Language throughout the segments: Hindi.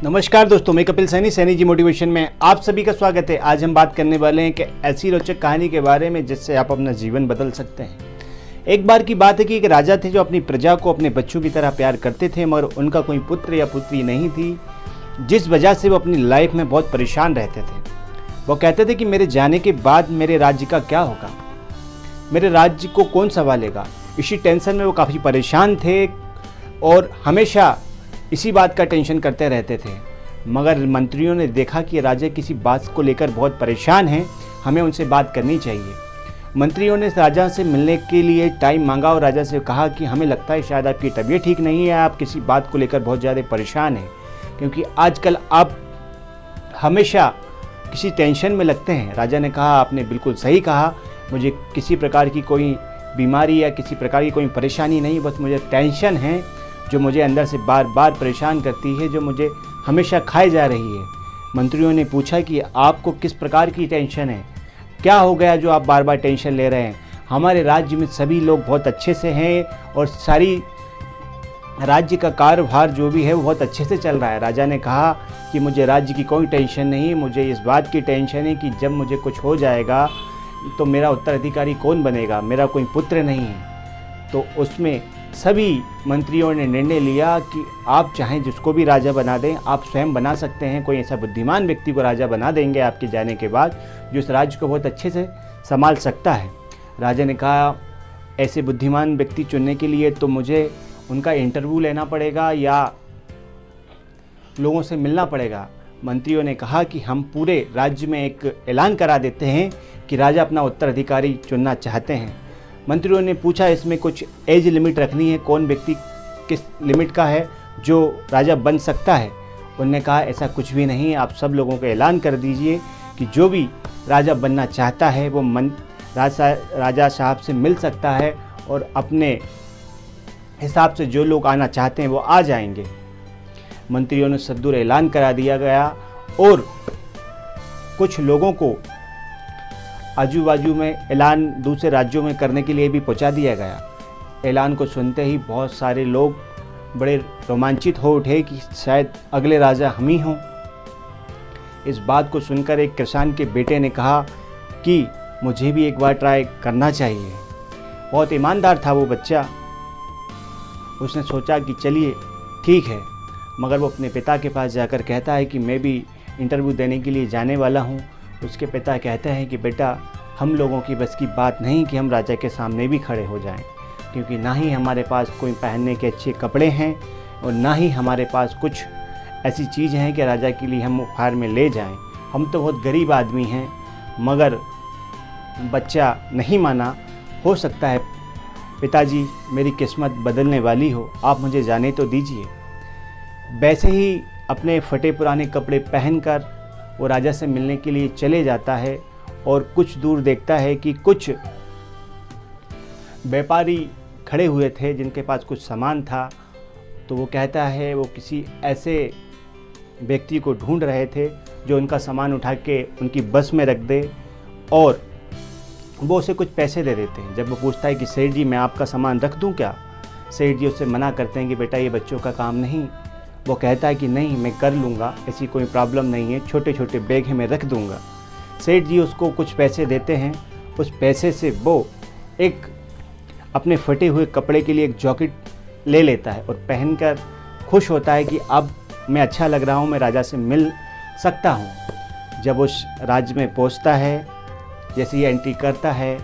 नमस्कार दोस्तों, मैं कपिल सैनी, सैनी जी मोटिवेशन में आप सभी का स्वागत है। आज हम बात करने वाले हैं कि ऐसी रोचक कहानी के बारे में जिससे आप अपना जीवन बदल सकते हैं। एक बार की बात है कि एक राजा थे जो अपनी प्रजा को अपने बच्चों की तरह प्यार करते थे, मगर उनका कोई पुत्र या पुत्री नहीं थी, जिस वजह से वो अपनी लाइफ में बहुत परेशान रहते थे। वो कहते थे कि मेरे जाने के बाद मेरे राज्य का क्या होगा, मेरे राज्य को कौन संभालेगा। इसी टेंशन में वो काफ़ी परेशान थे और हमेशा इसी बात का टेंशन करते रहते थे। मगर मंत्रियों ने देखा कि राजा किसी बात को लेकर बहुत परेशान हैं, हमें उनसे बात करनी चाहिए। मंत्रियों ने राजा से मिलने के लिए टाइम मांगा और राजा से कहा कि हमें लगता है शायद आपकी तबीयत ठीक नहीं है, आप किसी बात को लेकर बहुत ज़्यादा परेशान हैं, क्योंकि आजकल आप हमेशा किसी टेंशन में लगते हैं। राजा ने कहा, आपने बिल्कुल सही कहा, मुझे किसी प्रकार की कोई बीमारी या किसी प्रकार की कोई परेशानी नहीं, बस मुझे टेंशन है जो मुझे अंदर से बार बार परेशान करती है, जो मुझे हमेशा खाए जा रही है। मंत्रियों ने पूछा कि आपको किस प्रकार की टेंशन है, क्या हो गया जो आप बार बार टेंशन ले रहे हैं। हमारे राज्य में सभी लोग बहुत अच्छे से हैं और सारी राज्य का कारोबार जो भी है वो बहुत अच्छे से चल रहा है। राजा ने कहा कि मुझे राज्य की कोई टेंशन नहीं, मुझे इस बात की टेंशन है कि जब मुझे कुछ हो जाएगा तो मेरा उत्तराधिकारी कौन बनेगा, मेरा कोई पुत्र नहीं है। तो उसमें सभी मंत्रियों ने निर्णय लिया कि आप चाहें जिसको भी राजा बना दें, आप स्वयं बना सकते हैं। कोई ऐसा बुद्धिमान व्यक्ति को राजा बना देंगे आपके जाने के बाद, जो इस राज्य को बहुत अच्छे से संभाल सकता है। राजा ने कहा, ऐसे बुद्धिमान व्यक्ति चुनने के लिए तो मुझे उनका इंटरव्यू लेना पड़ेगा या लोगों से मिलना पड़ेगा। मंत्रियों ने कहा कि हम पूरे राज्य में एक ऐलान करा देते हैं कि राजा अपना उत्तराधिकारी चुनना चाहते हैं। मंत्रियों ने पूछा, इसमें कुछ एज लिमिट रखनी है, कौन व्यक्ति किस लिमिट का है जो राजा बन सकता है। उन्होंने कहा, ऐसा कुछ भी नहीं, आप सब लोगों को ऐलान कर दीजिए कि जो भी राजा बनना चाहता है वो राजा साहब से मिल सकता है और अपने हिसाब से जो लोग आना चाहते हैं वो आ जाएंगे। मंत्रियों ने सद्दूर ऐलान करा दिया गया और कुछ लोगों को आजू बाजू में ऐलान दूसरे राज्यों में करने के लिए भी पहुंचा दिया गया। ऐलान को सुनते ही बहुत सारे लोग बड़े रोमांचित हो उठे कि शायद अगले राजा हम ही हों। इस बात को सुनकर एक किसान के बेटे ने कहा कि मुझे भी एक बार ट्राई करना चाहिए। बहुत ईमानदार था वो बच्चा। उसने सोचा कि चलिए ठीक है, मगर वो अपने पिता के पास जाकर कहता है कि मैं भी इंटरव्यू देने के लिए जाने वाला हूँ। उसके पिता कहते हैं कि बेटा, हम लोगों की बस की बात नहीं कि हम राजा के सामने भी खड़े हो जाएं, क्योंकि ना ही हमारे पास कोई पहनने के अच्छे कपड़े हैं और ना ही हमारे पास कुछ ऐसी चीज़ हैं कि राजा के लिए हम उपहार में ले जाएं। हम तो बहुत गरीब आदमी हैं। मगर बच्चा नहीं माना। हो सकता है पिताजी मेरी किस्मत बदलने वाली हो, आप मुझे जाने तो दीजिए। वैसे ही अपने फटे पुराने कपड़े पहनकर वो राजा से मिलने के लिए चले जाता है और कुछ दूर देखता है कि कुछ व्यापारी खड़े हुए थे जिनके पास कुछ सामान था। तो वो कहता है वो किसी ऐसे व्यक्ति को ढूंढ रहे थे जो उनका सामान उठा के उनकी बस में रख दे और वो उसे कुछ पैसे दे देते हैं। जब वो पूछता है कि सेठ जी मैं आपका सामान रख दूं क्या, सेठ जी उससे मना करते हैं कि बेटा ये बच्चों का काम नहीं। वो कहता है कि नहीं, मैं कर लूँगा, ऐसी कोई प्रॉब्लम नहीं है, छोटे छोटे बैग हैं मैं रख दूँगा। सेठ जी उसको कुछ पैसे देते हैं। उस पैसे से वो एक अपने फटे हुए कपड़े के लिए एक जैकेट ले लेता है और पहनकर खुश होता है कि अब मैं अच्छा लग रहा हूँ, मैं राजा से मिल सकता हूँ। जब उस राज्य में पहुँचता है, जैसे ही एंट्री करता है,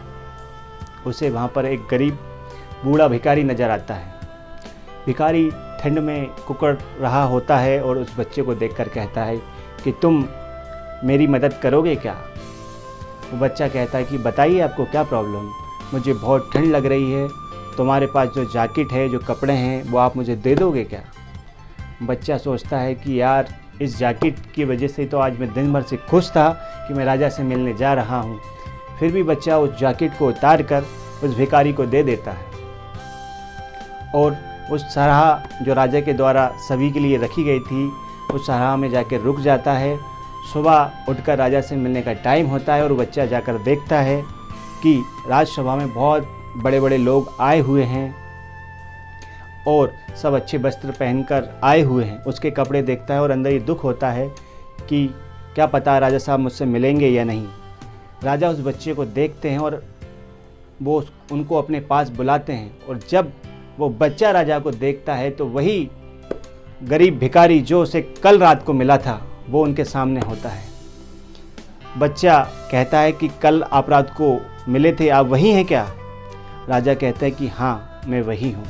उसे वहाँ पर एक गरीब बूढ़ा भिखारी नज़र आता है। भिखारी ठंड में कुकड़ रहा होता है और उस बच्चे को देखकर कहता है कि तुम मेरी मदद करोगे क्या। वो बच्चा कहता है कि बताइए आपको क्या प्रॉब्लम, मुझे बहुत ठंड लग रही है, तुम्हारे पास जो जैकेट है, जो कपड़े हैं, वो आप मुझे दे दोगे क्या। बच्चा सोचता है कि यार इस जैकेट की वजह से तो आज मैं दिन भर से खुश था कि मैं राजा से मिलने जा रहा हूँ। फिर भी बच्चा उस जैकेट को उतार कर उस भिखारी को दे देता है और उस सराह जो राजा के द्वारा सभी के लिए रखी गई थी, उस सराह में जाकर रुक जाता है। सुबह उठकर राजा से मिलने का टाइम होता है और बच्चा जाकर देखता है कि राजसभा में बहुत बड़े बड़े लोग आए हुए हैं और सब अच्छे वस्त्र पहनकर आए हुए हैं, उसके कपड़े देखता है और अंदर ये दुख होता है कि क्या पता राजा साहब मुझसे मिलेंगे या नहीं। राजा उस बच्चे को देखते हैं और वो उनको अपने पास बुलाते हैं, और जब वो बच्चा राजा को देखता है तो वही गरीब भिखारी जो उसे कल रात को मिला था वो उनके सामने होता है। बच्चा कहता है कि कल आप रात को मिले थे, आप वही हैं क्या? राजा कहता है कि हाँ, मैं वही हूँ।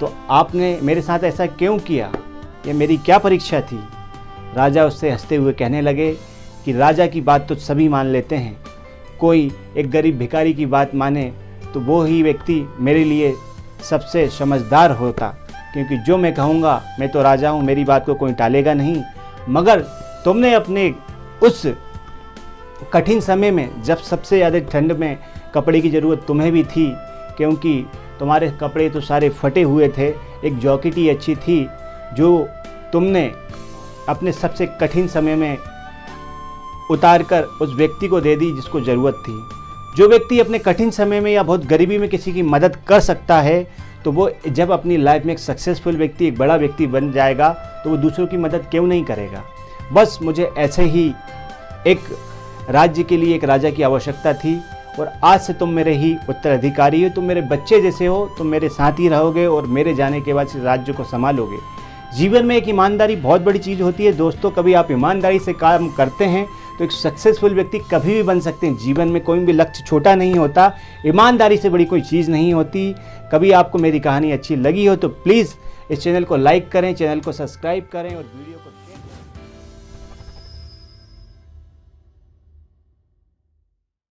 तो आपने मेरे साथ ऐसा क्यों किया? ये मेरी क्या परीक्षा थी? राजा उससे हंसते हुए कहने लगे कि राजा की बात तो सभी मान लेते हैं, कोई एक गरीब भिखारी की बात माने तो वो ही व्यक्ति मेरे लिए सबसे समझदार होता, क्योंकि जो मैं कहूँगा, मैं तो राजा हूँ, मेरी बात को कोई टालेगा नहीं। मगर तुमने अपने उस कठिन समय में, जब सबसे ज़्यादा ठंड में कपड़े की ज़रूरत तुम्हें भी थी, क्योंकि तुम्हारे कपड़े तो सारे फटे हुए थे, एक जैकेट ही अच्छी थी जो तुमने अपने सबसे कठिन समय में उतार कर उस व्यक्ति को दे दी जिसको ज़रूरत थी। जो व्यक्ति अपने कठिन समय में या बहुत गरीबी में किसी की मदद कर सकता है, तो वो जब अपनी लाइफ में एक सक्सेसफुल व्यक्ति, एक बड़ा व्यक्ति बन जाएगा, तो वो दूसरों की मदद क्यों नहीं करेगा। बस मुझे ऐसे ही एक राज्य के लिए एक राजा की आवश्यकता थी, और आज से तुम मेरे ही उत्तराधिकारी हो, तुम मेरे बच्चे जैसे हो, तुम मेरे साथ ही रहोगे और मेरे जाने के बाद इस राज्य को संभालोगे। जीवन में एक ईमानदारी बहुत बड़ी चीज़ होती है दोस्तों। कभी आप ईमानदारी से काम करते हैं तो एक सक्सेसफुल व्यक्ति कभी भी बन सकते हैं। जीवन में कोई भी लक्ष्य छोटा नहीं होता, ईमानदारी से बड़ी कोई चीज़ नहीं होती। कभी आपको मेरी कहानी अच्छी लगी हो तो प्लीज़ इस चैनल को लाइक करें, चैनल को सब्सक्राइब करें और वीडियो को